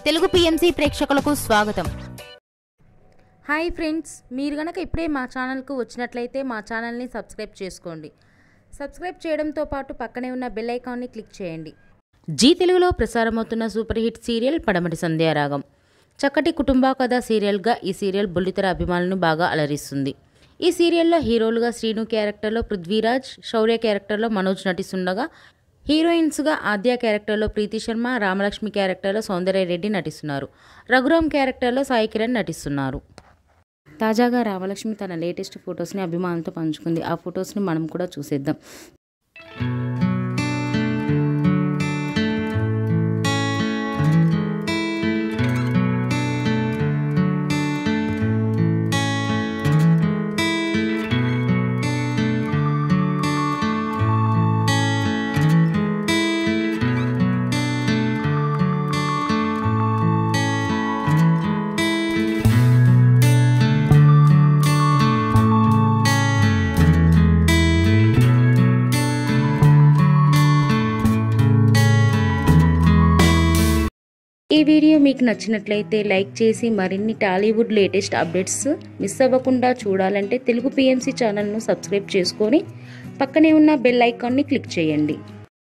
Telugu PMC ప్రేక్షకులకు స్వాగతం. Hi friends, మీరు గనక ఇప్పుడే మా ఛానల్కు వచ్చినట్లయితే మా ఛానల్ని సబ్స్క్రైబ్ చేసుకోండి. సబ్స్క్రైబ్ చేయడంతో పాటు పక్కనే ఉన్న బెల్ ఐకాన్ని క్లిక్ చేయండి. జీ తెలుగులో ప్రసారమవుతున్న సూపర్ హిట్ సీరియల్ పడమటి సంధ్యారాగం. చక్కటి కుటుంబ కథ సీరియల్గా ఈ సీరియల్ బుల్లితెర అభిమానులను బాగా అలరిస్తుంది. ఈ సీరియల్లో హీరోలుగా శ్రీను క్యారెక్టర్లో పృథ్వీరాజ్, శౌర్య క్యారెక్టర్లో మనోజ్ నటిస్తుండగా హీరోయిన్స్గా ఆద్య క్యారెక్టర్లో ప్రీతి శర్మ, రామలక్ష్మి క్యారెక్టర్లో సౌందర్య రెడ్డి నటిస్తున్నారు. రఘురామ్ క్యారెక్టర్లో సాయి కిరణ్ నటిస్తున్నారు. తాజాగా రామలక్ష్మి తన లేటెస్ట్ ఫొటోస్ని అభిమానులతో పంచుకుంది. ఆ ఫొటోస్ని మనం కూడా చూసేద్దాం. ఈ వీడియో మీకు నచ్చినట్లయితే లైక్ చేసి మరిన్ని టాలీవుడ్ లేటెస్ట్ అప్డేట్స్ మిస్ అవ్వకుండా చూడాలంటే తెలుగు పిఎంసి ఛానల్ను సబ్స్క్రైబ్ చేసుకొని పక్కనే ఉన్న బెల్ ఐకాన్ని క్లిక్ చేయండి.